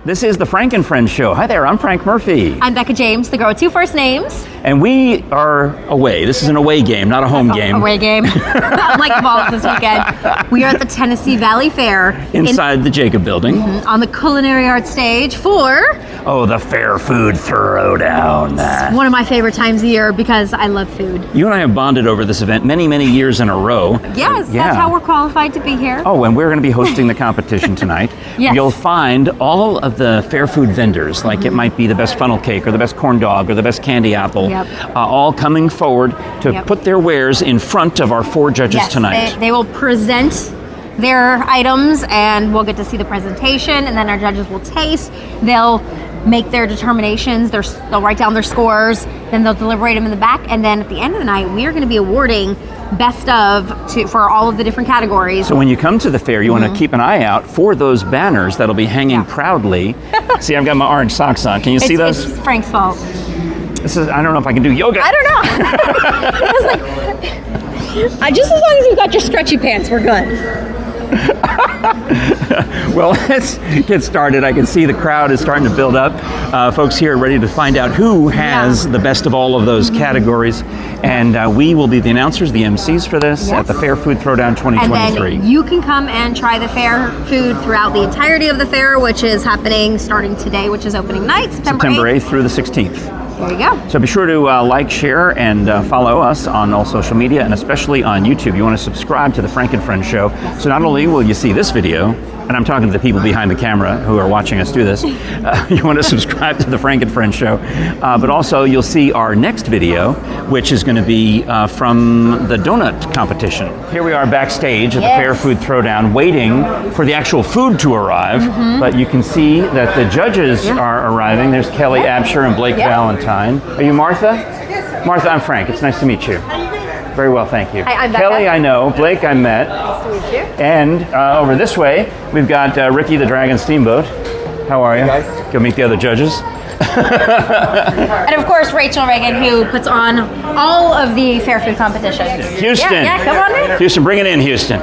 This is the Frank and Friends show. Hi there, I'm Frank Murphy. I'm Becca James, the girl with two first names. And we are away. This is an away game, not a home game. Away game. Unlike the balls this weekend. We are at the TNValleyFair. Inside the Jacob building. On the culinary arts stage for... Oh, the Fair Food Throwdown. One of my favorite times of year because I love food. You and I have bonded over this event many, many years in a row. Yes, Yeah. That's how we're qualified to be here. Oh, and we're going to be hosting the competition tonight. Yes. You'll find all of the fair food vendors, like it might be the best funnel cake or the best corn dog or the best candy apple, all coming forward to put their wares in front of our four judges tonight. They will present their items and we'll get to see the presentation, and then our judges will taste. They'll make their determinations, they'll write down their scores, then they'll deliberate them in the back, and then at the end of the night, we are going to be awarding best of for all of the different categories. So when you come to the fair, you want to keep an eye out for those banners that'll be hanging proudly. See, I've got my orange socks on. Can you see those? It's Frank's fault. I don't know if I can do yoga. I don't know. It's like, just as long as you've got your stretchy pants, we're good. Well, let's get started. I can see the crowd is starting to build up. Folks here are ready to find out who has the best of all of those categories. And we will be the announcers, the MCs for this at the Fair Food Throwdown 2023. And then you can come and try the fair food throughout the entirety of the fair, which is happening starting today, which is opening night, September 8th through the 16th. There you go. So be sure to like, share, and follow us on all social media, and especially on YouTube. You want to subscribe to the Frank and Friends show. So not only will you see this video, and I'm talking to the people behind the camera who are watching us do this, you want to subscribe to the Frank and Friends show, but also you'll see our next video, which is going to be from the donut competition. Here we are backstage at the Fair Food Throwdown, waiting for the actual food to arrive, but you can see that the judges are arriving. There's Kelly, Absher, and Blake Valentine. Are you Martha? Yes. Martha, I'm Frank. It's nice to meet you. Very well, thank you. Hi, I'm Becca. Kelly, I know. Blake, I met. Nice to meet you. And over this way, we've got Ricky the Dragon Steamboat. How are you? Hey guys. Go meet the other judges. And of course, Rachel Reagan, who puts on all of the fair food competitions. Houston. Yeah, come on in. Houston, bring it in, Houston.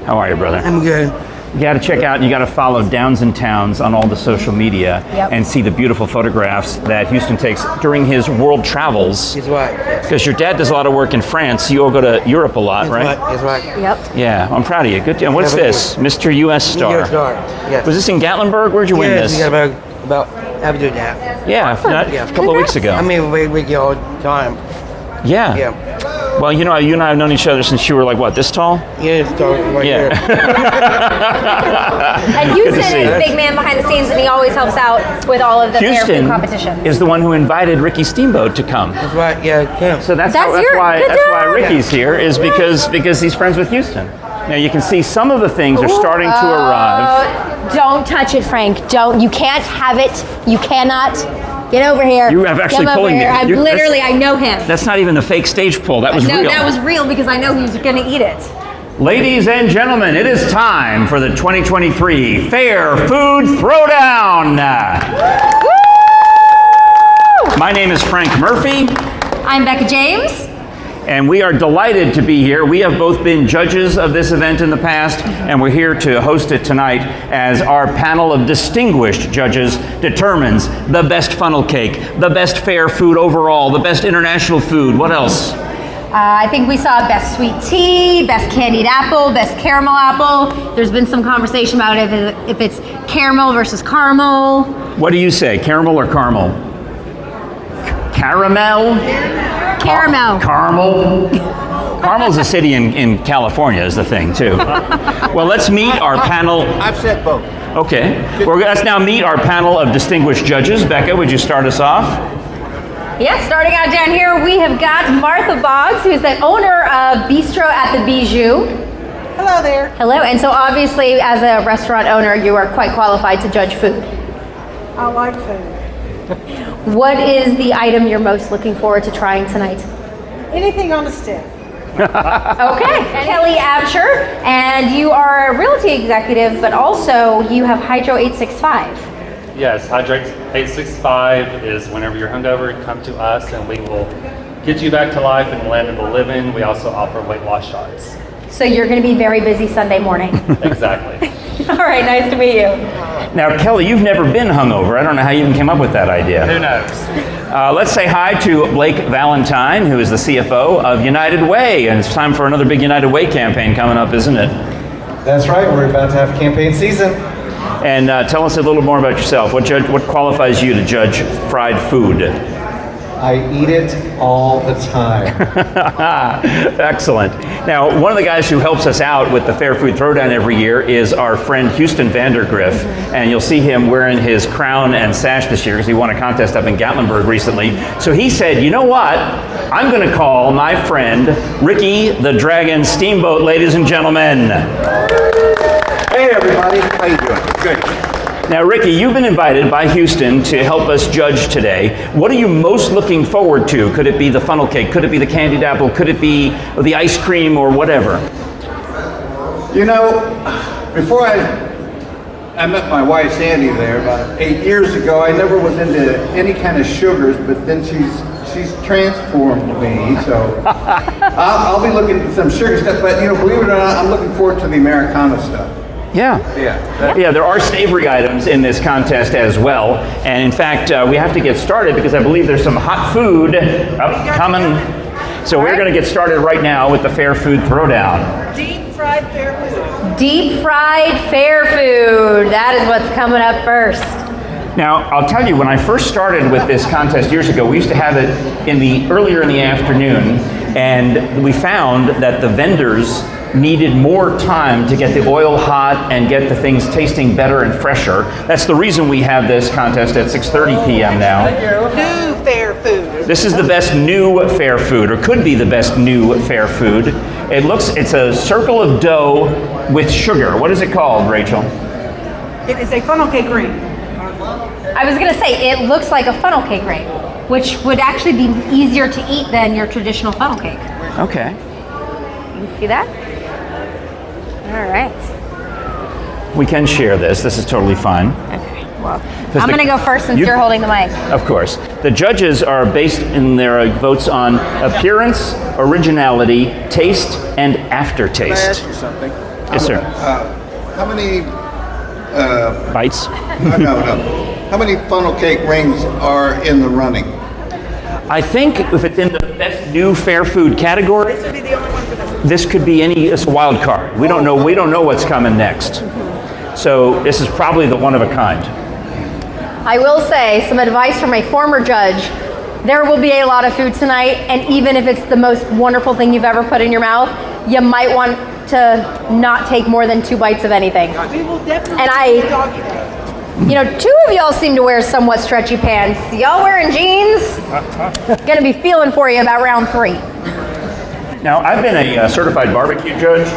How are you, brother? I'm good. You got to check out, you got to follow Downs and Towns on all the social media and see the beautiful photographs that Houston takes during his world travels. That's right. Because your dad does a lot of work in France. You all go to Europe a lot, right? That's right. Yep. Yeah, I'm proud of you. Good. And what's this? Mr. U.S. Star. US Star. Yes. Was this in Gatlinburg? Where'd you win this? We got about after that. Yeah, a couple of weeks ago. I mean, we get all the time. Yeah. Yeah. Well, you know, you and I have known each other since you were like, what, this tall? Yeah, it's right here. And Houston is the big man behind the scenes, and he always helps out with all of the fair food competitions. Houston is the one who invited Ricky Steamboat to come. That's right. Yeah. So that's why Ricky's here, is because he's friends with Houston. Now you can see some of the things are starting to arrive. Don't touch it, Frank. Don't. You can't have it. You cannot. Get over here. You have actually pulling me. I'm literally, I know him. That's not even a fake stage pull. That was real. No, that was real because I know he's going to eat it. Ladies and gentlemen, it is time for the 2023 Fair Food Throwdown. Woo! My name is Frank Murphy. I'm Becca James. And we are delighted to be here. We have both been judges of this event in the past, and we're here to host it tonight as our panel of distinguished judges determines the best funnel cake, the best fair food overall, the best international food. What else? I think we saw best sweet tea, best candied apple, best caramel apple. There's been some conversation about if it's caramel versus caramel. What do you say, caramel or caramel? Caramel? Caramel. Caramel. Carmel's a city in California is the thing, too. Well, let's meet our panel. I've said both. Okay. Let's now meet our panel of distinguished judges. Becca, would you start us off? Yes, starting out down here, we have got Martha Boggs, who's the owner of Bistro at the Bijou. Hello there. Hello, and so obviously as a restaurant owner, you are quite qualified to judge food. I like food. What is the item you're most looking forward to trying tonight? Anything on the stick. Okay, Kelly Absher, and you are a realty executive, but also you have Hydro 865. Yes, Hydrate 865 is whenever you're hungover, come to us and we will get you back to life and land of the living. We also offer weight loss shots. So you're going to be very busy Sunday morning. Exactly. All right, nice to meet you. Now, Kelly, you've never been hungover. I don't know how you even came up with that idea. Who knows? Let's say hi to Blake Valentine, who is the CFO of United Way. And it's time for another big United Way campaign coming up, isn't it? That's right, we're about to have campaign season. And tell us a little more about yourself. What qualifies you to judge fried food? I eat it all the time. Excellent. Now, one of the guys who helps us out with the Fair Food Throwdown every year is our friend Houston Vandergriff, and you'll see him wearing his crown and sash this year because he won a contest up in Gatlinburg recently. So he said, you know what? I'm going to call my friend Ricky the Dragon Steamboat, ladies and gentlemen. Hey everybody, how you doing? Good. Now, Ricky, you've been invited by Houston to help us judge today. What are you most looking forward to? Could it be the funnel cake? Could it be the candied apple? Could it be the ice cream or whatever? You know, before I met my wife Sandy there about 8 years ago, I never was into any kind of sugars, but then she's transformed me, so I'll be looking at some sugar stuff, but you know, believe it or not, I'm looking forward to the Americana stuff. Yeah. Yeah, there are savory items in this contest as well. And in fact, we have to get started because I believe there's some hot food upcoming. So we're going to get started right now with the Fair Food Throwdown. Deep fried fair food. Deep fried fair food. That is what's coming up first. Now, I'll tell you, when I first started with this contest years ago, we used to have it earlier in the afternoon, and we found that the vendors needed more time to get the oil hot and get the things tasting better and fresher. That's the reason we have this contest at 6:30 p.m. now. New fair food. This is the best new fair food, or could be the best new fair food. It's a circle of dough with sugar. What is it called, Rachel? It is a funnel cake ring. I was going to say, it looks like a funnel cake ring, which would actually be easier to eat than your traditional funnel cake. Okay. You see that? All right. We can share this. This is totally fine. Okay. Well, I'm going to go first since you're holding the mic. Of course. The judges are based in their votes on appearance, originality, taste, and aftertaste. Can I ask you something? Yes, sir. How many, Bites? no. How many funnel cake rings are in the running? I think if it's in the best new fair food category, This would be the only one for this. this could be it's a wild card. We don't know what's coming next. So this is probably the one of a kind. I will say some advice from a former judge. There will be a lot of food tonight, and even if it's the most wonderful thing you've ever put in your mouth, you might want to not take more than 2 bites of anything. We will definitely And do a doggy bag. You know, 2 of y'all seem to wear somewhat stretchy pants. Y'all wearing jeans? Gonna be feeling for you about round 3. Now, I've been a certified barbecue judge,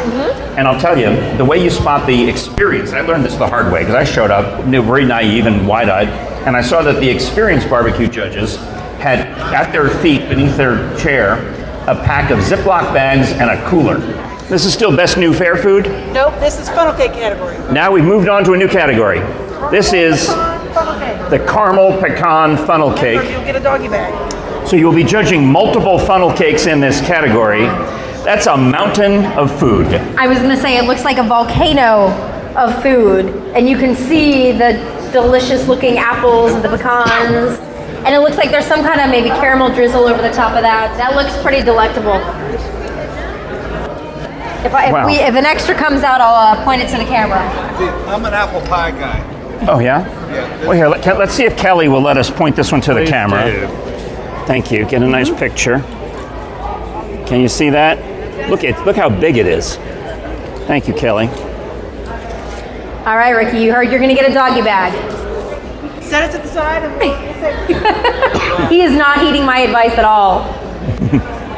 and I'll tell you, the way you spot the experience, I learned this the hard way, because I showed up very naive and wide-eyed, and I saw that the experienced barbecue judges had at their feet, beneath their chair, a pack of Ziploc bags and a cooler. This is still best new fair food. Nope, this is funnel cake category. Now we've moved on to a new category. This is Funnel cake. the caramel pecan funnel cake. You'll get a doggy bag. So you'll be judging multiple funnel cakes in this category. That's a mountain of food. I was gonna say it looks like a volcano of food, and you can see the delicious looking apples and the pecans, and it looks like there's some kind of maybe caramel drizzle over the top of that. That looks pretty delectable. If an extra comes out, I'll point it to the camera. I'm an apple pie guy. Oh yeah? Well, here, let's see if Kelly will let us point this one to the camera. Thank you. Get a nice picture. Can you see that? Look how big it is. Thank you, Kelly. All right, Ricky, you heard you're gonna get a doggy bag. Set it to the side and we'll He is not heeding my advice at all.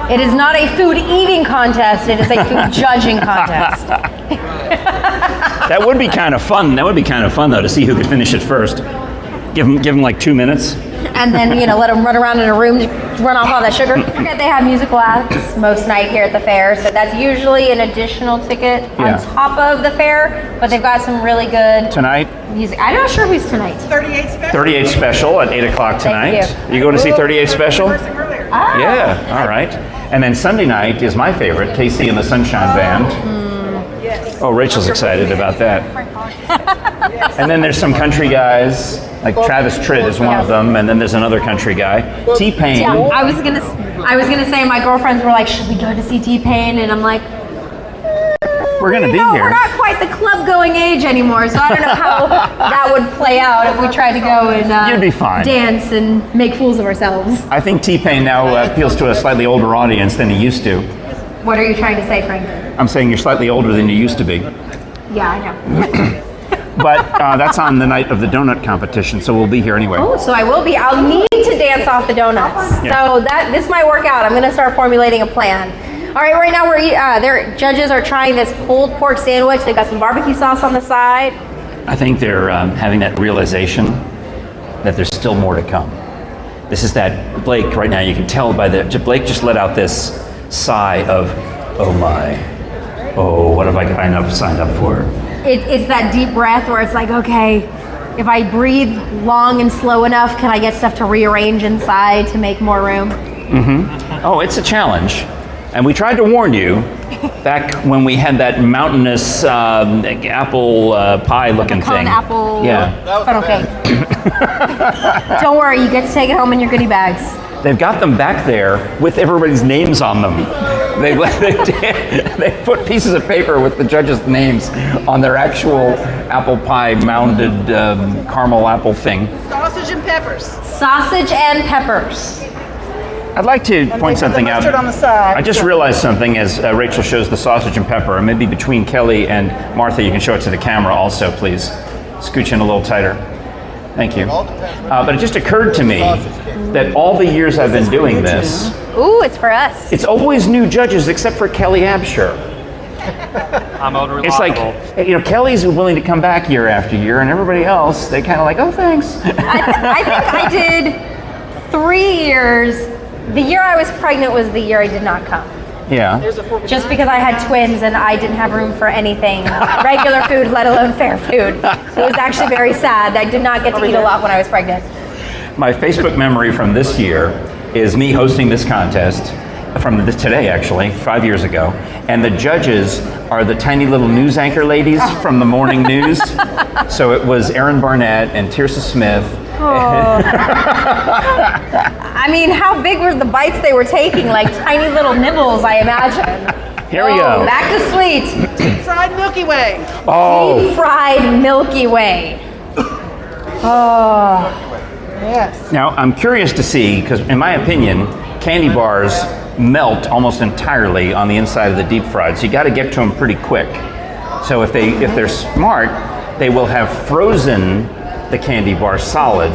It is not a food eating contest, it is a food judging contest. That would be kind of fun. That would be kind of fun, though, to see who could finish it first. Give them like 2 minutes. And then, let them run around in a room to run off all that sugar. Don't forget they have musical acts most night here at the fair, so that's usually an additional ticket on top of the fair, but they've got some really good Tonight, music. I'm not sure who's tonight. 38 special. 38 Special at 8 o'clock tonight. Thank You going to see 38 Special? Earlier. Ah. Yeah, all right. And then Sunday night is my favorite, Casey and the Sunshine Band. Yes. Oh, Rachel's excited about that. And then there's some country guys, like Travis Tritt is one of them, and then there's another country guy, T-Pain. Yeah, I was gonna say my girlfriends were like, should we go to see T-Pain? And I'm like, We're gonna be no, here. we're not quite the club going age anymore, so I don't know how that would play out if we tried to go and You'd be fine. dance and make fools of ourselves. I think T-Pain now appeals to a slightly older audience than he used to. What are you trying to say, Frank? I'm saying you're slightly older than you used to be. Yeah, I know. But that's on the night of the donut competition, so we'll be here anyway. Oh, so I will be. I'll need to dance off the donuts. Yeah. So this might work out. I'm going to start formulating a plan. All right, right now their judges are trying this pulled pork sandwich. They've got some barbecue sauce on the side. I think they're having that realization that there's still more to come. This is that Blake right now. You can tell by Blake just let out this sigh of, oh my, oh, what have I signed up for? It's that deep breath where it's like, okay, if I breathe long and slow enough, can I get stuff to rearrange inside to make more room? Oh, it's a challenge. And we tried to warn you back when we had that mountainous apple pie looking Pecan thing. apple Yeah. funnel cake. Don't worry, you get to take it home in your goodie bags. They've got them back there with everybody's names on them. They put pieces of paper with the judges' names on their actual apple pie mounded caramel apple thing. Sausage and peppers. Sausage and peppers. I'd like to point something out. Mustard on the side. I just realized something as Rachel shows the sausage and pepper, and maybe between Kelly and Martha, you can show it to the camera also, please. Scooch in a little tighter. Thank you. But it just occurred to me that all the years I've been doing this, Ooh, it's for us. it's always new judges except for Kelly Absher. I'm old reliable. It's like, Kelly's willing to come back year after year, and everybody else, they kind of like, oh, thanks. I think I did 3 years. The year I was pregnant was the year I did not come. Yeah. Just because I had twins and I didn't have room for anything, regular food, let alone fair food. It was actually very sad. I did not get to eat a lot when I was pregnant. My Facebook memory from this year is me hosting this contest from today, actually, 5 years ago. And the judges are the tiny little news anchor ladies from the morning news. So it was Erin Barnett and Tirsa Smith. I mean, how big were the bites they were taking? Like tiny little nibbles, I imagine. Here we go. Back to sweets. Deep fried Milky Way. Oh, Deep fried Milky Way. Oh. Yes. now I'm curious to see, because in my opinion, candy bars melt almost entirely on the inside of the deep fried, so you got to get to them pretty quick. So if they're smart, they will have frozen the candy bar solid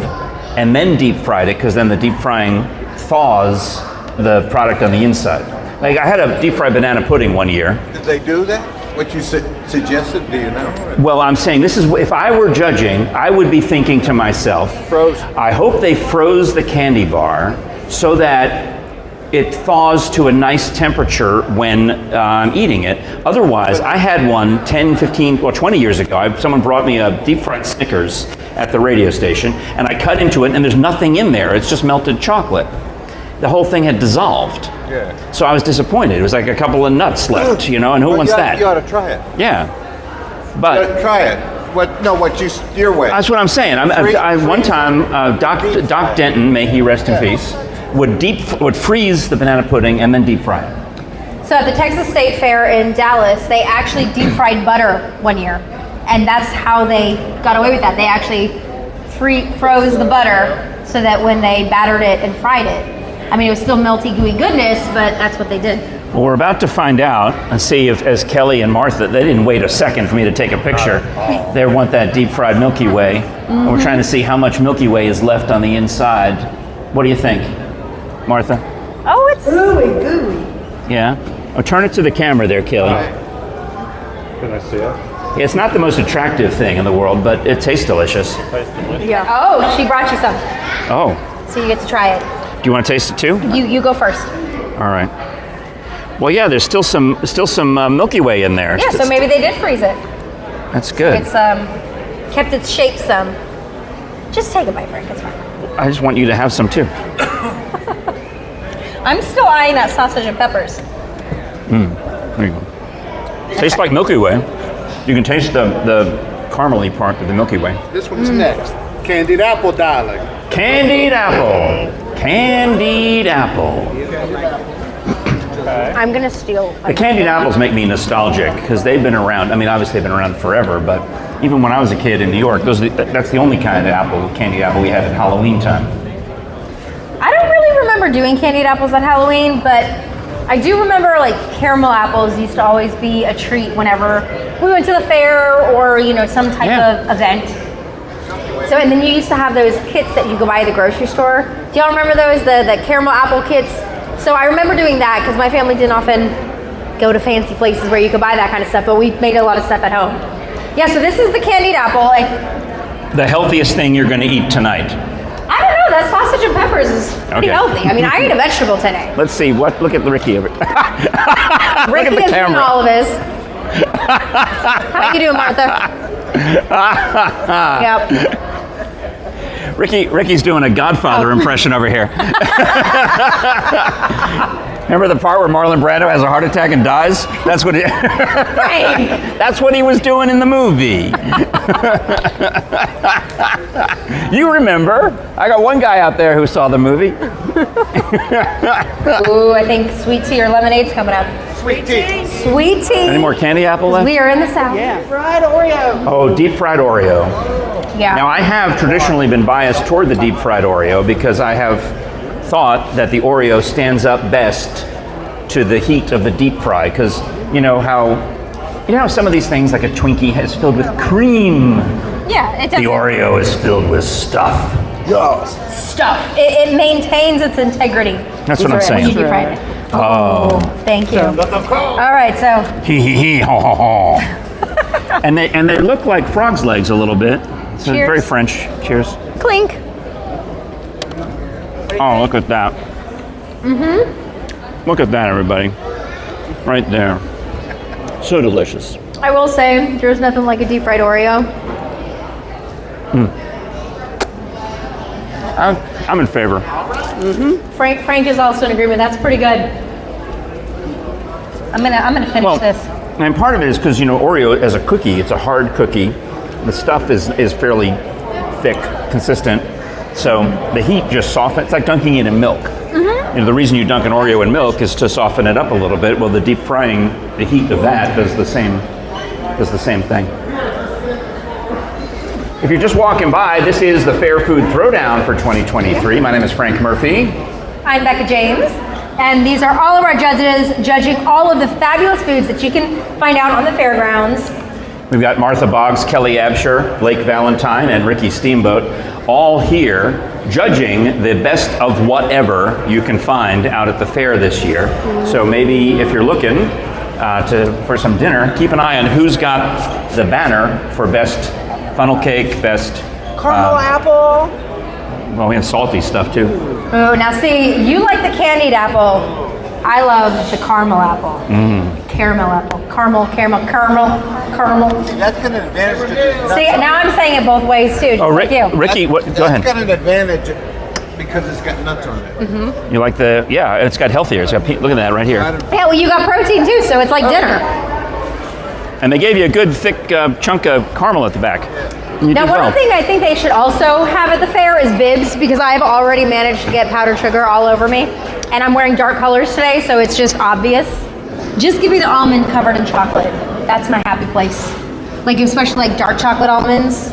and then deep fried it, because then the deep frying thaws the product on the inside. Like I had a deep fried banana pudding one year. Did they do that? What you suggested, do you know? Well, I'm saying this is, if I were judging, I would be thinking to myself, Frozen. I hope they froze the candy bar so that it thaws to a nice temperature when I'm eating it. Otherwise, I had one 10, 15, 20 years ago. Someone brought me a deep fried Snickers at the radio station, and I cut into it, and there's nothing in there. It's just melted chocolate. The whole thing had dissolved. Yeah. So I was disappointed. It was like a couple of nuts left, and who wants that? You ought to try it. Yeah. You But ought to try it. Your way. that's what I'm saying. One time, Doc Denton, may he rest in peace, would freeze the banana pudding and then deep fry it. So at the Texas State Fair in Dallas, they actually deep fried butter one year. And that's how they got away with that. They actually froze the butter so that when they battered it and fried it, I mean, it was still melty, gooey goodness, but that's what they did. Well, we're about to find out and see if, as Kelly and Martha, they didn't wait a second for me to take a picture. They want that deep fried Milky Way. And we're trying to see how much Milky Way is left on the inside. What do you think, Martha? Oh, it's Gooey. Yeah? Oh, turn it to the camera there, Kelly. Can I see it? Yeah, it's not the most attractive thing in the world, but it tastes delicious. yeah. Oh, she brought you some, Oh, so you get to try it. do you want to taste it too? You go first. All right. Well, yeah, there's still some Milky Way in there. Yeah, so maybe they did freeze it. That's good. It's kept its shape some. Just take a bite, Frank. It's fine. I just want you to have some too. I'm still eyeing that sausage and peppers. There you go. Tastes like Milky Way. You can taste the caramely part of the Milky Way. This one's next. Candied apple, darling. Candied apple. Candied apple. I'm gonna steal. The candied apples make me nostalgic because they've been around. I mean, obviously they've been around forever, but even when I was a kid in New York, that's the only kind of apple, candied apple we had at Halloween time. I don't really remember doing candied apples at Halloween, but I do remember like caramel apples used to always be a treat whenever we went to the fair or some type of event. So and then you used to have those kits that you could buy at the grocery store. Do y'all remember those? The caramel apple kits. So I remember doing that because my family didn't often go to fancy places where you could buy that kind of stuff, but we made a lot of stuff at home. Yeah, so this is the candied apple. The healthiest thing you're going to eat tonight. I don't know, that sausage and peppers is pretty healthy. I mean, I ate a vegetable today. Let's see, look at Ricky over Ricky look at the is camera. doing all of this. How you doing, Martha? Yep. Ricky's doing a Godfather impression over here. Remember the part where Marlon Brando has a heart attack and dies? That's what that's what he was doing in the movie. You remember? I got one guy out there who saw the movie. Ooh, I think sweet tea or lemonade's coming up. Sweet tea. Sweet tea. Any more candy apple left? We are in the South. Yeah. Fried Oreo. Oh, deep fried Oreo. Yeah. Now I have traditionally been biased toward the deep fried Oreo because I have thought that the Oreo stands up best to the heat of the deep fry because you know how some of these things like a Twinkie is filled with cream. Yeah, it does. The Oreo is filled with stuff. Yes. Stuff. It maintains its integrity. That's what I'm saying. When you deep fry it. Oh. Thank you. All right, so. Hee hee hee ho ho ho. and they look like frog's legs a little bit. So Cheers. very French. Cheers. Clink. Oh, look at that. Mm-hmm. Look at that, everybody. Right there. So delicious. I will say, there's nothing like a deep fried Oreo. I'm in favor. Frank is also in agreement. That's pretty good. I'm gonna finish this. And part of it is because Oreo as a cookie, it's a hard cookie. The stuff is fairly thick, consistent. So the heat just softens. It's like dunking it in milk. The reason you dunk an Oreo in milk is to soften it up a little bit. Well, the deep frying, the heat of that does the same thing. If you're just walking by, this is the Fair Food Throwdown for 2023. My name is Frank Murphy. I'm Becca James, and these are all of our judges judging all of the fabulous foods that you can find out on the fairgrounds. We've got Martha Boggs, Kelly Absher, Blake Valentine, and Ricky Steamboat all here judging the best of whatever you can find out at the fair this year. So maybe if you're looking for some dinner, keep an eye on who's got the banner for best funnel cake, best Caramel apple. well, we have salty stuff too. Oh, now see, you like the candied apple. I love the caramel apple. Caramel apple. Caramel. That's got an advantage to See, now I'm saying it both ways too. Oh, Like you. Ricky, go ahead. That's got an advantage because it's got nuts on it. You like it's got healthier. It's got look at that right here. Yeah, well, you got protein too, so it's like dinner. And they gave you a good thick chunk of caramel at the back. You Now, did one well. thing I think they should also have at the fair is bibs, because I have already managed to get powdered sugar all over me. And I'm wearing dark colors today, so it's just obvious. Just give me the almond covered in chocolate. That's my happy place. Like, especially like dark chocolate almonds.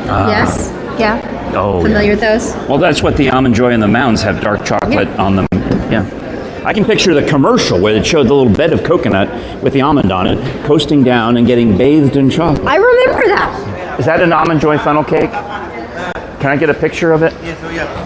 Yes? Yeah? Oh, Familiar with those? Well, that's what the Almond Joy and the Mounds have dark chocolate on them. Yeah. I can picture the commercial where it showed the little bed of coconut with the almond on it, coasting down and getting bathed in chocolate. I remember that. Is that an Almond Joy funnel cake? Can I get a picture of it? Yes,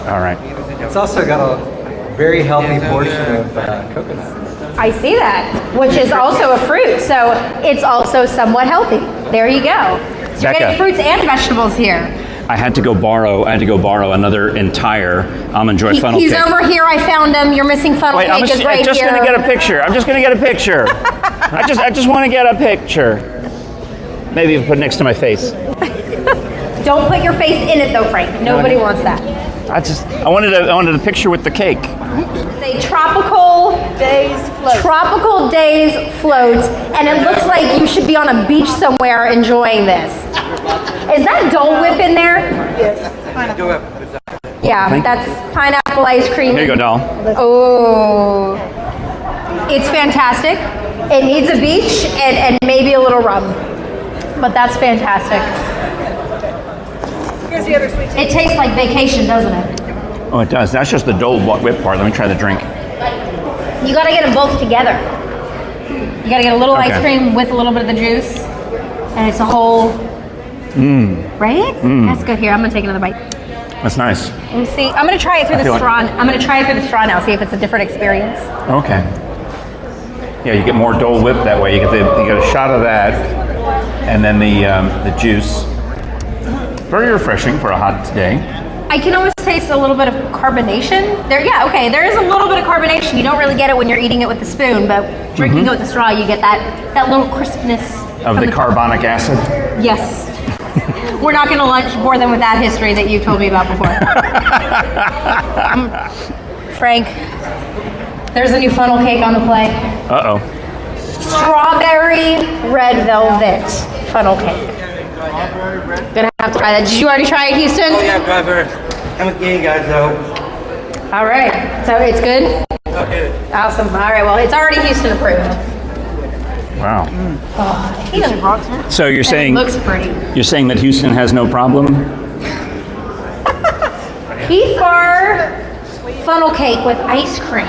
All right. It's also got a very healthy portion of coconut. I see that, which is also a fruit, so it's also somewhat healthy. There you go. So you're Becca. getting fruits and vegetables here. I had to go borrow another entire Almond Joy funnel He's cake. over here. I found him. Your missing funnel Wait, cake is right I'm just here. gonna get a picture. I just want to get a picture. Maybe put it next to my face. Don't put your face in it though, Frank. Nobody wants that. I wanted a picture with the cake. a tropical days float, and it looks like you should be on a beach somewhere enjoying this. Is that Dole Whip in there? Yes. Yeah, that's pineapple ice cream. Here you go, doll. Oh, it's fantastic. It needs a beach and maybe a little rum, but that's fantastic. Here's the other sweet tea. It tastes like vacation, doesn't it? Oh, it does. That's just the Dole Whip part. Let me try the drink. You gotta get them both together. You gotta get a little Okay. ice cream with a little bit of the juice, and it's a whole. Right? That's good. Here, I'm gonna take another bite. That's nice. Let me see. I'm gonna try it through the feel straw. I'm gonna try it through the straw now. See if it's a different experience. Okay. Yeah, you get more Dole Whip that way. You get a shot of that, and then the juice. Very refreshing for a hot day. I can almost taste a little bit of carbonation. There is a little bit of carbonation. You don't really get it when you're eating it with the spoon, but drinking it with the straw, you get that little crispness Of from the carbonic acid. Yes. We're not going to lunch more than with that history that you told me about before. Frank, there's a new funnel cake on the plate. Uh-oh. Strawberry red velvet funnel cake. Gonna have to try that. Did you already try it, Houston? Oh yeah, driver. I'm with you guys though. All right. So it's good? Okay. Awesome. All right. Well, it's already Houston approved. Wow. He doesn't rocks. So you're saying It looks pretty. that Houston has no problem? Heath Bar funnel cake with ice cream.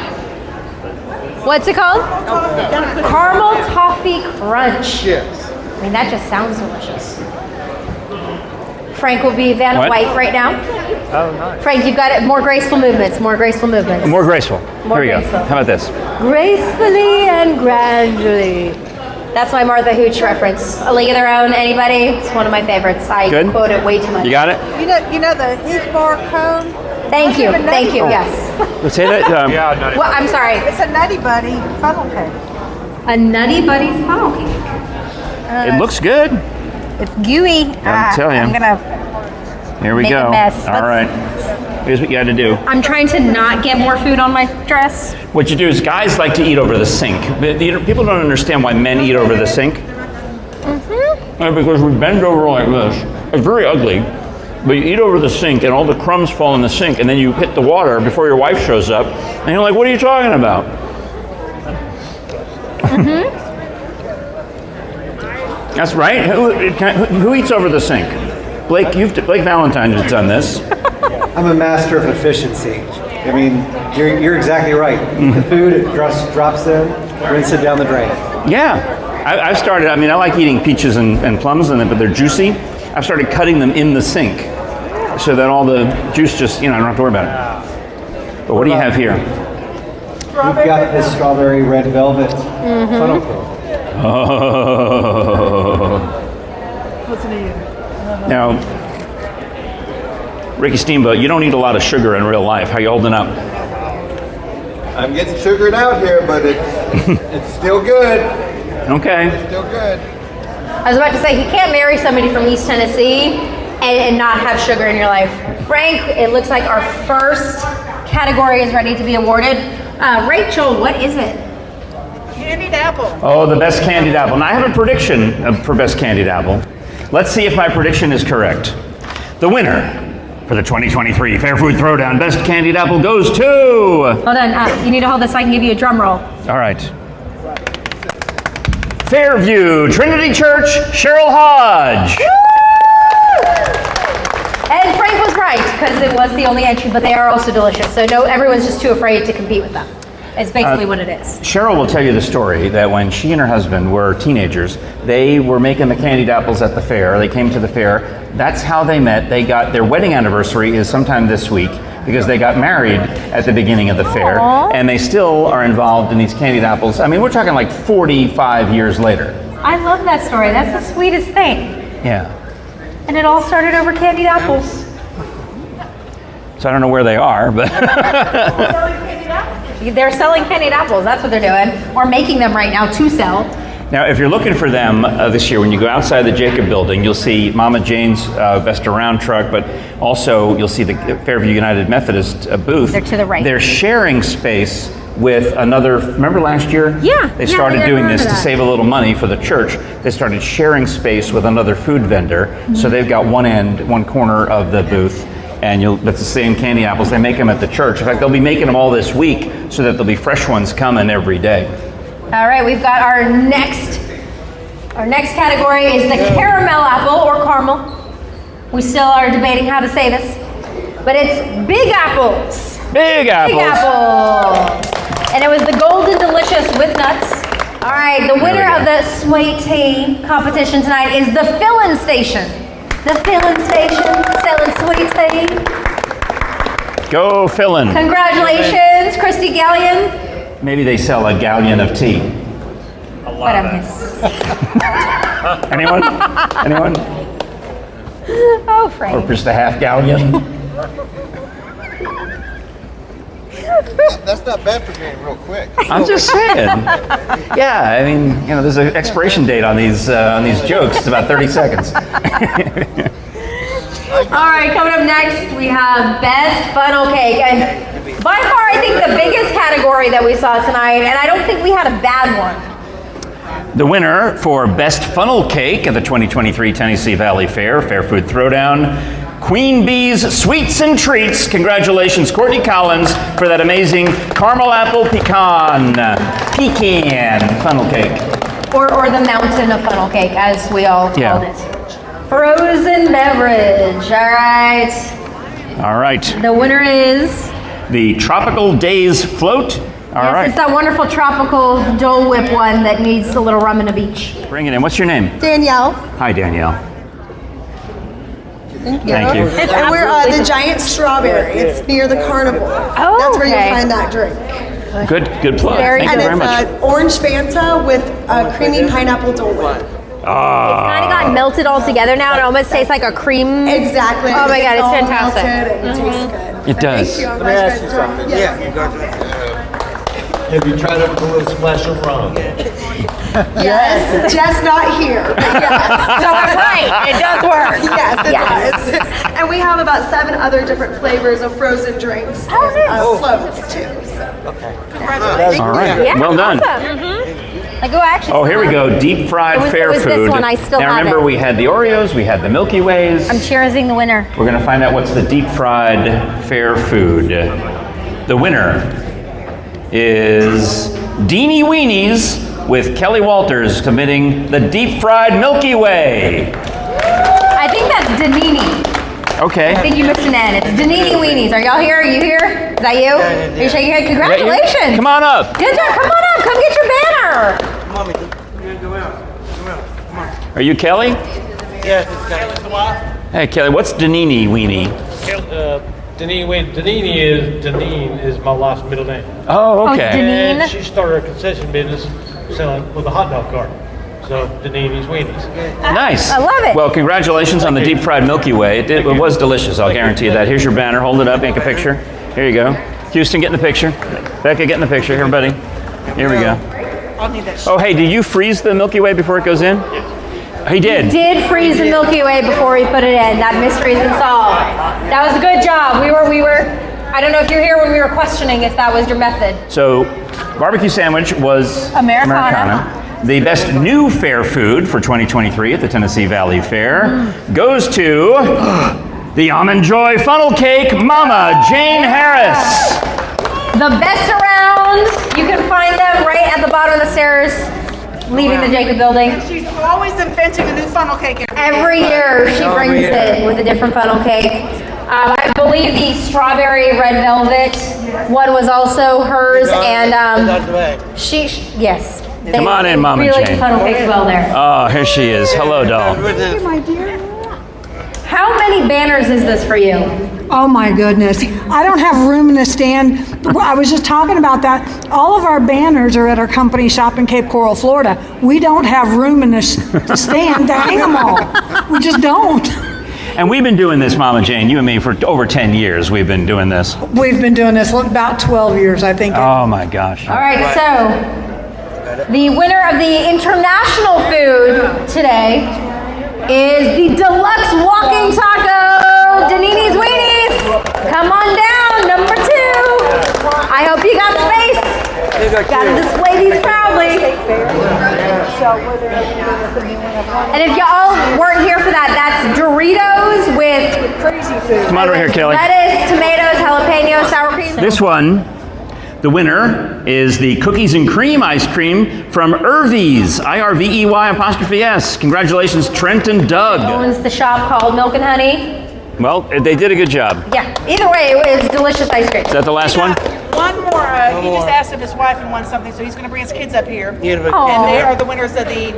What's it called? Caramel Toffee Crunch. Yes. I mean, that just sounds delicious. Frank will be Vanna What? White right now. Oh nice. Frank, you've got it. More graceful movements. More graceful movements. More graceful. More Here we graceful. go. How about this? Gracefully and grandly. That's my Martha Hooch reference. A League of Their Own. Anybody? It's one of my favorites. I Good. quote it way too much. You got it? You know the Heath Bar cone? Thank you. Thank you. Yes. Let's say that. Yeah, no. Well, I'm sorry. It's a Nutty Buddy funnel cake. A Nutty Buddy funnel cake. It looks good. It's gooey. I'll tell you. I'm gonna. Here we Make a go. mess. All right. Here's what you got to do. I'm trying to not get more food on my dress. What you do is guys like to eat over the sink. People don't understand why men eat over the sink. Because we bend over like this. It's very ugly. But you eat over the sink and all the crumbs fall in the sink and then you hit the water before your wife shows up and you're like, what are you talking about? That's right. Who eats over the sink? Blake Valentine has done this. I'm a master of efficiency. I mean, you're exactly right. Eat the food, it drops in, rinse it down the drain. Yeah. I've started, I like eating peaches and plums, but they're juicy. I've started cutting them in the sink so that all the juice just, I don't have to worry about it. But what do you have here? We've got this strawberry red velvet funnel cake. Oh. What's new? Now, Ricky Steamboat, you don't eat a lot of sugar in real life. How you holding up? I'm getting sugared out here, but it's still good. Okay. It's still good. I was about to say, you can't marry somebody from East Tennessee and not have sugar in your life. Frank, it looks like our first category is ready to be awarded. Rachel, what is it? Candied apple. Oh, the best candied apple. Now, I have a prediction for best candied apple. Let's see if my prediction is correct. The winner for the 2023 Fair Food Throwdown Best Candied Apple goes to... Hold on, you need to hold this so I can give you a drum roll. All right. Fairview Trinity Church, Cheryl Hodge. And Frank was right, because it was the only entry, but they are also delicious. So no, everyone's just too afraid to compete with them. It's basically what it is. Cheryl will tell you the story that when she and her husband were teenagers, they were making the candied apples at the fair. They came to the fair. That's how they met. They got their wedding anniversary is sometime this week because they got married at the beginning of the fair. And they still are involved in these candied apples. We're talking like 45 years later. I love that story. That's the sweetest thing. Yeah. And it all started over candied apples. So I don't know where they are, but They're selling candied apples. That's what they're doing. Or making them right now to sell. Now, if you're looking for them this year, when you go outside the Jacob building, you'll see Mama Jane's Best Around truck, but also you'll see the Fairview United Methodist booth. They're to the right. They're sharing space with another, remember last year? Yeah. They started I doing remember this to that. save a little money for the church. They started sharing space with another food vendor. So they've got one corner of the booth, and that's the same candy apples. They make them at the church. In fact, they'll be making them all this week so that there'll be fresh ones coming every day. All right, we've got our next category is the caramel apple or caramel. We still are debating how to say this, but it's big apples. Big apples. Big apples. And it was the Golden Delicious with nuts. All right, the winner of the Sweet Tea competition tonight is the Fill-In Station. The Fill-In Station selling sweet tea. Go Fill-In. Congratulations, Christy Gallion. Maybe they sell a galleon of tea. What a miss. Anyone? Anyone? Oh, Or Frank. just a half galleon? That's not bad for being real quick. I'm just saying. Yeah, I mean, there's an expiration date on these jokes. It's about 30 seconds. All right, coming up next, we have Best Funnel Cake. And by far, I think the biggest category that we saw tonight, and I don't think we had a bad one. The winner for Best Funnel Cake at the 2023 Tennessee Valley Fair, Fair Food Throwdown, Queen Bee's Sweets and Treats. Congratulations, Courtney Collins, for that amazing caramel apple pecan funnel cake. Or the mountain of funnel cake, as we all called it. Frozen beverage, all right. All right. The winner is... The Tropical Days Float. All right. It's that wonderful tropical Dole Whip one that needs a little rum and a beach. Bring it in. What's your name? Danielle. Hi, Danielle. Thank Thank you. And we're the Giant Strawberry. It's near the carnival. Oh, That's where okay. you'll find that drink. Good plug. Very Thank And you very it's much. orange Fanta with creamy pineapple Dole Whip. Kind of got melted all together now. It almost tastes like a cream. Exactly. Oh my God, it's all fantastic. melted and it tastes good. It does. Thank you. I'm Let me glad ask you guys enjoyed something. it. Yes. Yeah, you got have you tried it with a little splash of rum? Yes. Just not here. But yes. So I'm right. It does work. Yes, it does. And we have about 7 other different flavors of frozen drinks and floats too. So. Congratulations. All right. Yeah, Well done. Awesome. Like, actually. Oh, here we go. Deep fried fair it was food. this one. I still now have remember, it. we had the Oreos, we had the Milky Ways. I'm cheersing the winner. We're going to find out what's the deep fried fair food. The winner is Deanie Weenies with Kelly Walters committing the deep fried Milky Way. I think that's Danini. I Okay. think you missed an N. It's Danini Weenies. Are y'all here? Are you here? Is that you? Are you shaking your head? Congratulations. Come on up. Good job. Come on up. Come get your banner. Come on, Mika. Go out. Come out. Come on. Are you Kelly? Yeah, it's Kelly's the wife. Hey, Kelly, what's Danini Weenie? Deneen is my wife's middle name. Oh, it's okay. Deneen. And she started a concession business selling with a hot dog cart. So Deneen's Weenies. Nice. I love it. Well, congratulations on the deep fried Milky Way. It was delicious, I'll guarantee you that. Here's your banner. Hold it up, make a picture. Here you go. Houston, get in the picture. Becca, get in the picture. Here, buddy. Here we go. I'll need that. Oh, hey, did you freeze the Milky Way before it goes in? He did. Did freeze the Milky Way before we put it in. That mystery's been solved. That was a good job. We were. I don't know if you're here when we were questioning if that was your method. So, barbecue sandwich was Americana. The best new fair food for 2023 at the Tennessee Valley Fair goes to the Almond Joy Funnel Cake Mama Jane Harris. The best around. You can find them right at the bottom of the stairs, leaving the Jacob building. She's always inventing a new funnel cake. Every year she brings it with a different funnel cake. I believe the strawberry red velvet one was also hers, and yes. Come on in, Mama really Jane. funnel cakes well there. Oh, here she is. Hello, doll. My dear. How many banners is this for you? Oh my goodness. I don't have room in the stand. I was just talking about that. All of our banners are at our company shop in Cape Coral, Florida. We don't have room in the stand to hang them all. We just don't. And we've been doing this, Mama Jane, you and me, for over 10 years we've been doing this. We've been doing this about 12 years, I think. Oh my gosh. All right, so The winner of the international food today is the deluxe walking taco, Danini's Weenies. Come on down, number 2. I hope you got space. Gotta display these proudly. And if y'all weren't here for that, that's Doritos with Crazy food. Come on over here, Kelly. lettuce, tomatoes, jalapeno, sour cream. This one, the winner is the cookies and cream ice cream from Irvy's, IRVEY''S. Congratulations, Trent and Doug. Owns the shop called Milk and Honey. Well, they did a good job. Yeah, either way, it was delicious ice cream. Is that the last one? One more. He just asked if his wife wanted something, so he's going to bring his kids up here. Aw. And they are the winners of the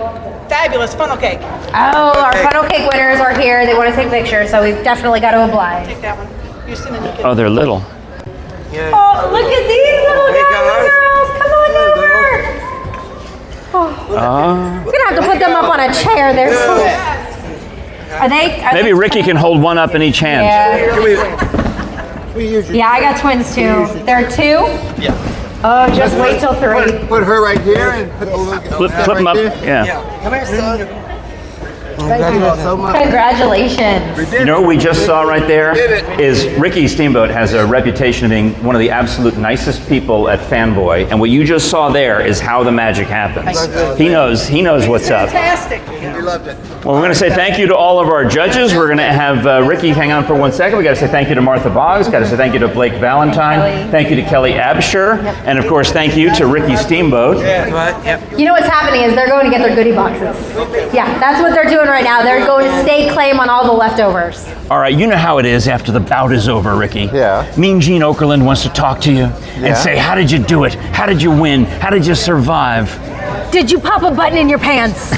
fabulous funnel cake. Oh, our funnel cake winners are here. They want to take pictures, so we've definitely got to oblige. Take that one. Houston and you can. Oh, they're little. Oh, look at these little guys and girls. Come on over. We're going to have to put them up on a chair. They're so... Are they Maybe Ricky can hold one up in each hand. Yeah, I got twins too. There are 2? Yeah. Oh, just wait till 3. Put her right here and put the little Flip them up. there. Yeah. Come here, son. Thank you all so much. Congratulations. You know what we just saw right there is Ricky Steamboat has a reputation of being one of the absolute nicest people at Fanboy, and what you just saw there is how the magic happens. He knows what's up. Fantastic. We loved it. Well, we're going to say thank you to all of our judges. We're going to have Ricky hang on for 1 second. We got to say thank you to Martha Boggs. Got to say thank you to Blake Valentine. Thank you to Kelly Absher, and of course thank you to Ricky Steamboat. You know what's happening is they're going to get their goodie boxes. Yeah, that's what they're doing right now. They're going to stake claim on all the leftovers. All right, you know how it is after the bout is over, Ricky. Yeah. Mean Gene Okerlund wants to talk to you and say, how did you do it? How did you win? How did you survive? Did you pop a button in your pants? I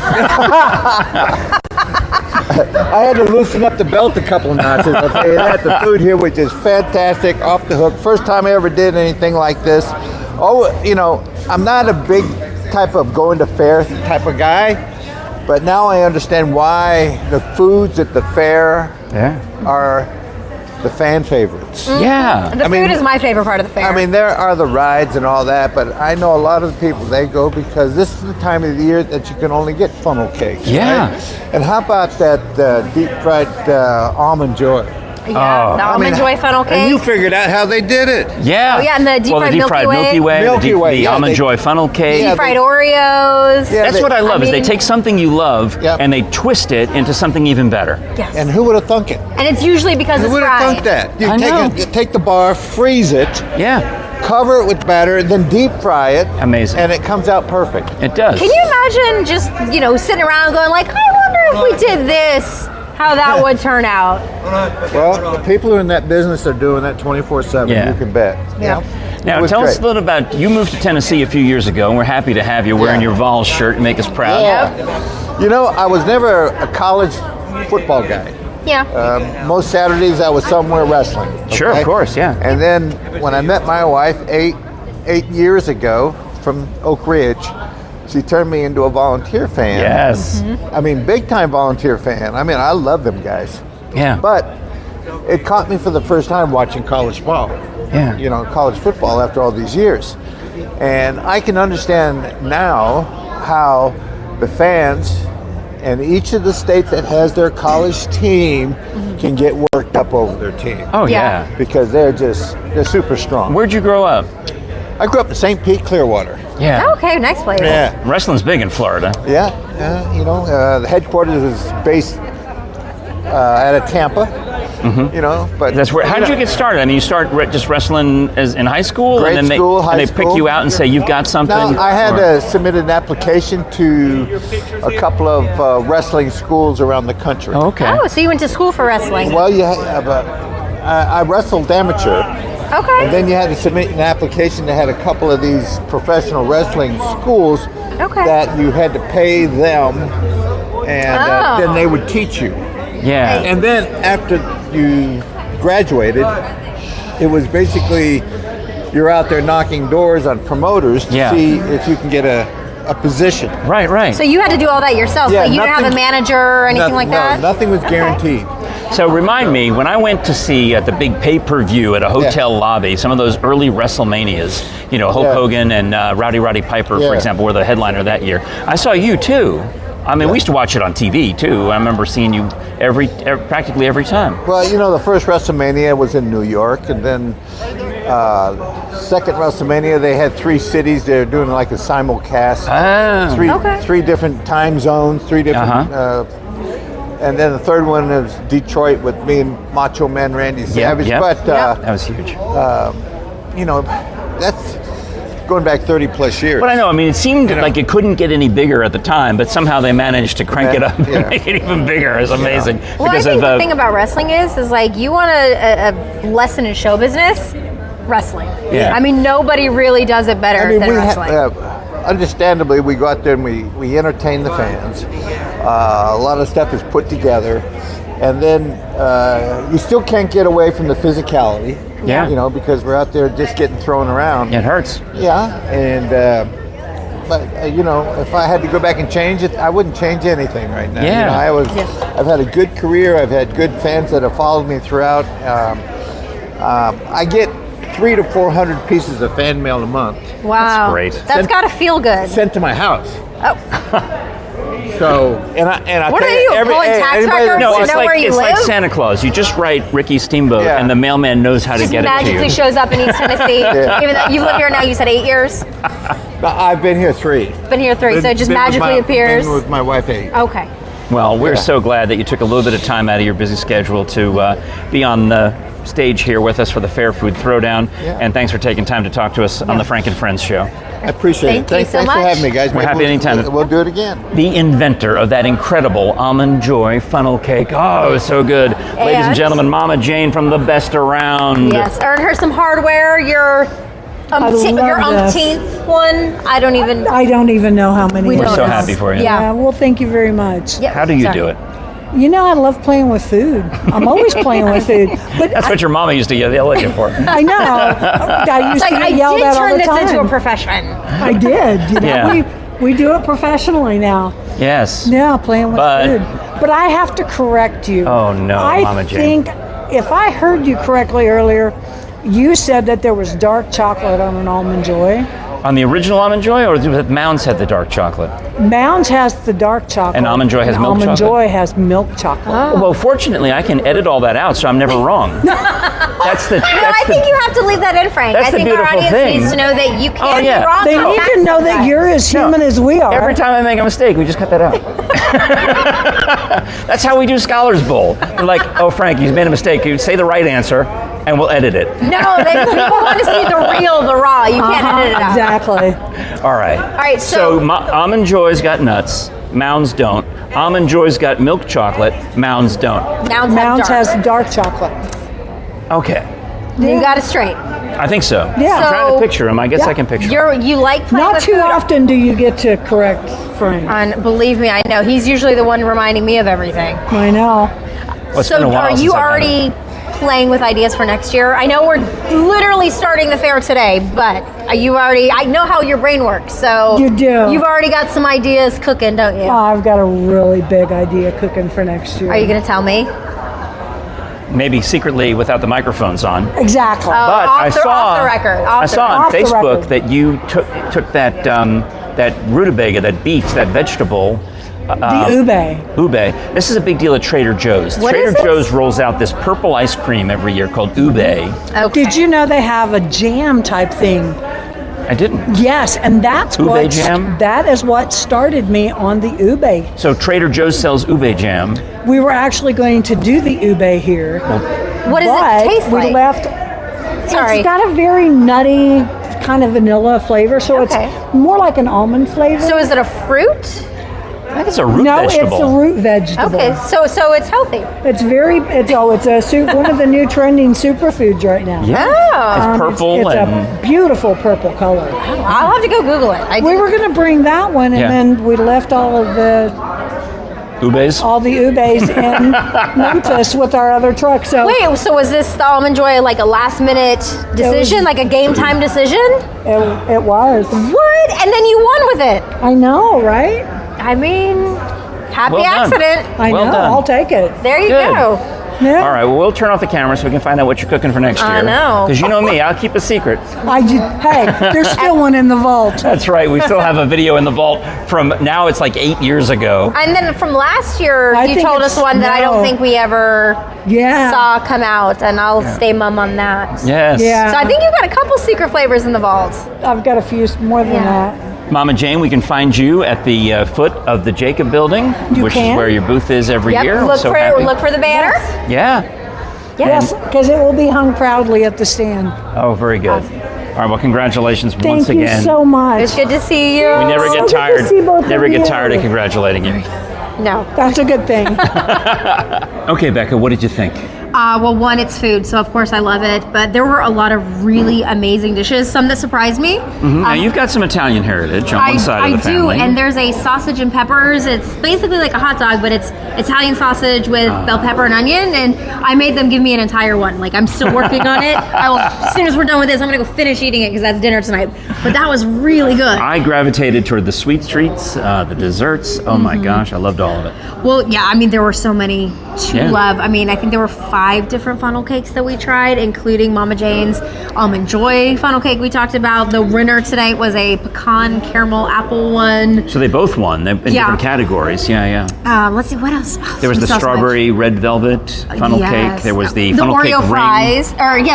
had to loosen up the belt a couple of notches. I'll tell you that. The food here, which is fantastic, off the hook. First time I ever did anything like this. Oh, you know, I'm not a big type of going to fair type of guy, but now I understand why the foods at the fair are the fan favorites. Yeah. The food is my favorite part of the fair. I mean, there are the rides and all that, but I know a lot of the people, they go because this is the time of the year that you can only get funnel cakes. Yeah. Right? And how about that deep fried almond joy? Yeah, the almond joy funnel cake. And you figured out how they did it. Yeah. Oh yeah, and the deep fried Milky Way, the almond joy funnel cake. Deep fried Oreos. Yeah, That's what I love is they take something you love Yep. and they twist it into something even better. Yes. And who would have thunk it? And it's usually because Who it's would have fried. thunk that? You I know. take the bar, freeze it, cover it with batter, then deep fry it. Amazing. And it comes out perfect. It does. Can you imagine just, sitting around going like, I wonder if we did this, how that would turn out. Well, the people who are in that business are doing that 24/7. Yeah. You can bet. Yeah. Now, tell us a little about, you moved to Tennessee a few years ago, and we're happy to have you wearing your Vols shirt and make us proud. Yeah. You know, I was never a college football guy. Yeah. Most Saturdays I was somewhere wrestling. Sure, of course, yeah. And then when I met my wife eight years ago from Oak Ridge, she turned me into a volunteer fan. Yes. I mean, big time volunteer fan. I mean, I love them guys. Yeah. But it caught me for the first time watching college ball. Yeah. You know, college football after all these years. And I can understand now how the fans and each of the states that has their college team can get worked up over their team. Oh, yeah. Because they're super strong. Where'd you grow up? I grew up in St. Pete, Clearwater. Yeah. Oh, okay, nice place. Yeah. Wrestling's big in Florida. Yeah. You know, the headquarters is based out of Tampa. You know, but that's where. How did you get started? I mean, you start just wrestling as in high school, Grade and then school, they pick you out and say you've got something. No, I had to submit an application to a couple of wrestling schools around the country. Oh, okay. Oh, so you went to school for wrestling. Well, I wrestled amateur. Okay. And then you had to submit an application that had a couple of these professional wrestling schools that you had to pay them, and then they would teach you. Yeah. And then after you graduated, it was basically you're out there knocking doors on promoters to see if you can get a position. Right. So you had to do all that yourself. Yeah, like you didn't have a manager or anything like that? No, nothing was guaranteed. So remind me, when I went to see at the big pay-per-view at a hotel lobby, some of those early WrestleManias, Hulk Hogan and Roddy Piper, for example, were the headliner that year. I saw you too. I mean, we used to watch it on TV too. I remember seeing you practically every time. Well, the first WrestleMania was in New York, and then second WrestleMania, they had 3 cities. They're doing like a simulcast. Three different time zones, 3 different. And then the third one is Detroit with me and Macho Man Randy Savage. But that was huge. That's going back 30 plus years. But I know, I mean, it seemed like it couldn't get any bigger at the time, but somehow they managed to crank it up and make it even bigger. It's amazing. Well, I think the thing about wrestling is like, you want a lesson in show business? Wrestling. Yeah. I mean, nobody really does it better than wrestling. Understandably, we go out there and we entertain the fans. A lot of stuff is put together, and then you still can't get away from the physicality. Yeah. Because we're out there just getting thrown around. It hurts. Yeah, and but if I had to go back and change it, I wouldn't change anything right now. Yeah. I've had a good career. I've had good fans that have followed me throughout. I get 300 to 400 pieces of fan mail a month. Wow. That's great. That's got to feel good. Sent to my house. Oh. So, and I what tell are you, pulling tax records No, to know where you it's live? like Santa Claus. You just write Ricky Steamboat, and the mailman knows how to get it to you. Magically shows up in East Tennessee. Even though you've lived here now, you said 8 years? I've been here 3. Been here 3, so it just magically appears? Been with my wife 8. Okay. Well, we're so glad that you took a little bit of time out of your busy schedule to be on the stage here with us for the Fair Food Throwdown. And thanks for taking time to talk to us on the Frank and Friends show. I appreciate it. Thank you so much. Thanks for having me, guys. We're happy anytime. We'll do it again. The inventor of that incredible Almond Joy funnel cake. Oh, it was so good. Ladies and gentlemen, Mama Jane from The Best Around. Yes, earn her some hardware. Your umpteenth one. I don't even know how many. We're so happy for you. Yeah. Well, thank you very much. Yep. How do you do it? I love playing with food. I'm always playing with food. But that's what your mama used to yell at you for. I know. I used to get yelled at all the time. I did turn this into a profession. I did. We do it professionally now. Yes. Yeah, playing with food. But I have to correct you. Oh no, Mama Jane. I think if I heard you correctly earlier, you said that there was dark chocolate on an Almond Joy. On the original Almond Joy, or Mounds had the dark chocolate? Mounds has the dark chocolate. And Almond Joy has milk chocolate? Almond Joy has milk chocolate. Oh. Well, fortunately, I can edit all that out, so I'm never wrong. I think you have to leave that in, Frank. I think our audience needs to know that you can't be wrong. They need to know that you're as human as we are. Every time I make a mistake, we just cut that out. That's how we do Scholars Bowl. We're like, oh, Frank, you made a mistake. You say the right answer, and we'll edit it. No, people want to see the real, the raw. You can't edit it out. Exactly. All right. So Almond Joy's got nuts. Mounds don't. Almond Joy's got milk chocolate. Mounds don't. Mounds has dark chocolate. Okay. You got it straight. I think so. Yeah. I'm trying to picture him. I guess I can picture him. You like playing Not with too food? often do you get to correct Frank. And believe me, I know. He's usually the one reminding me of everything. I know. Well, it's been a while are since you I've done already playing with ideas for next year? I know we're literally starting the fair today, but I know how your brain works, so you do. You've already got some ideas cooking, don't you? I've got a really big idea cooking for next year. Are you going to tell me? Maybe secretly without the microphones on. Exactly. But off the record. I saw on Facebook that you took that rutabaga, that beets, that vegetable. The ube. This is a big deal at Trader Joe's. Trader Joe's rolls out this purple ice cream every year called ube. Okay. Did you know they have a jam type thing? I didn't. Yes, and that's ube jam? That is what started me on the ube. So Trader Joe's sells ube jam. We were actually going to do the ube here. What does it taste like? We left. Sorry. It's got a very nutty kind of vanilla flavor, so it's more like an almond flavor. So is it a fruit? I think it's a root vegetable. No, it's a root vegetable. Okay, so it's healthy. It's one of the new trending superfoods right now. Yeah, it's purple it's a beautiful purple color. I'll have to go Google it. We were going to bring that one, and then we left all of the ubes in Memphis with our other truck. So wait, so was this the Almond Joy like a last minute decision, like a game time decision? It was. What? And then you won with it. I know, right? I mean, happy accident. I know. I'll take it. There you go. Yeah. All right, well, we'll turn off the camera so we can find out what you're cooking for next year. I know. Because you know me, I'll keep a secret. Hey, there's still one in the vault. That's right, we still have a video in the vault from now it's like 8 years ago. And then from last year, I you think told us it's- one that I don't no. think we ever Yeah. saw come out, and I'll stay mum on that. Yes. Yeah. So I think you've got a couple secret flavors in the vault. I've got a few more than that. Mama Jane, we can find you at the foot of the Jacob Building, You which can. is where your booth is every Yep. year. Look So for happy. look for the banner. Yeah. Yes, because it will be hung proudly at the stand. Oh, very good. All right, well, congratulations once Thank you again. so much. It's good to see you. We never So get good to tired. see both Never of get you. tired of congratulating you. No. That's a good thing. Okay, Becca, what did you think? Well, one, it's food, so of course I love it. But there were a lot of really amazing dishes. Some that surprised me. Now, you've got some Italian heritage on one side I of the family. do, and there's a sausage and peppers. It's basically like a hot dog, but it's Italian sausage with bell pepper and onion. And I made them give me an entire one. Like, I'm still working on it. As soon as we're done with this, I'm gonna go finish eating it because that's dinner tonight. But that was really good. I gravitated toward the sweet treats, the desserts. Oh my gosh, I loved all of it. Well, yeah, I mean, there were so many to Yeah. love. I mean, I think there were 5 different funnel cakes that we tried, including Mama Jane's Almond Joy funnel cake we talked about. The winner tonight was a pecan caramel apple one. So they both won in different categories. Yeah, yeah. Let's see, what else? Oh, There was the so much. strawberry red velvet funnel Yes. cake. There was the the funnel Oreo cake fries. ring,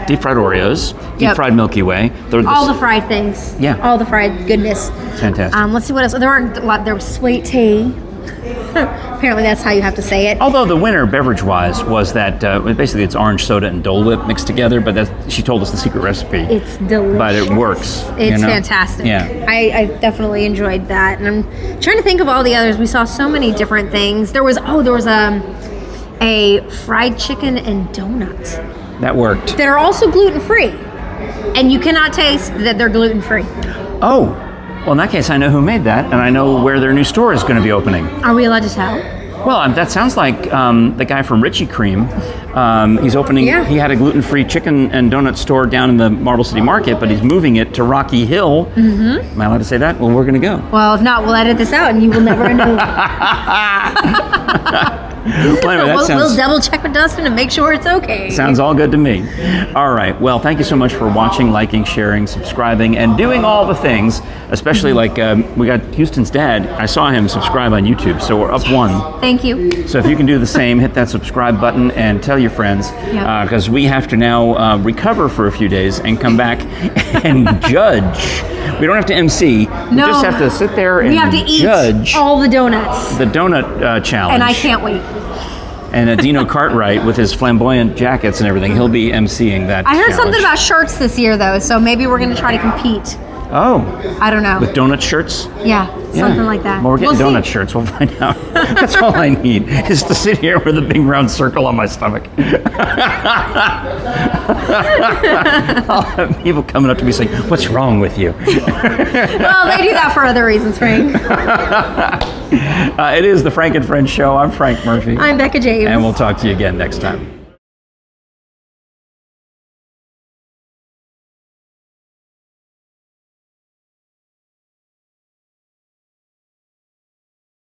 deep fried Oreos, deep Yep. fried Milky Way. There were All the fried things. Yeah. All the fried goodness. Fantastic. Let's see what else. There weren't a lot. There was sweet tea. Apparently, that's how you have to say it. Although the winner, beverage-wise, was that basically it's orange soda and Dole Whip mixed together. But she told us the secret recipe. It's delicious. But it works. It's you know? fantastic. Yeah. I definitely enjoyed that, and I'm trying to think of all the others. We saw so many different things. There was a fried chicken and donut That worked. that are also gluten free, and you cannot taste that they're gluten free. Oh, well, in that case, I know who made that, and I know where their new store is going to be opening. Are we allowed to tell? Well, that sounds like the guy from Richie Cream. He's opening. Yeah. He had a gluten-free chicken and donut store down in the Marble City Market, but he's moving it to Rocky Hill. Mm-hmm. Am I allowed to say that? Well, we're going to go. Well, if not, we'll edit this out, and you will never know. Well, anyway, We'll double check with Dustin and make sure it's okay. Sounds all good to me. All right. Well, thank you so much for watching, liking, sharing, subscribing, and doing all the things, especially like we got Houston's dad. I saw him subscribe on YouTube, so we're up 1. Thank you. So if you can do the same, hit that subscribe button and tell your friends, Yep. because we have to now recover for a few days and come back and judge. We don't have to MC. We No. just have to sit there and We have to eat judge all the donuts, the donut challenge. and I can't wait. And Dino Cartwright with his flamboyant jackets and everything, he'll be MCing that I heard challenge. something about shirts this year, though, so maybe we're going to try to compete. Oh, I don't know. with donut shirts? Yeah, something like that. Well, we're getting We'll donut see. shirts. We'll find out. That's all I need is to sit here with a big round circle on my stomach. I'll have people coming up to me saying, "What's wrong with you?" Well, they do that for other reasons, Frank. It is the Frank and Friends Show. I'm Frank Murphy. I'm Becca James. And we'll talk to you again next time.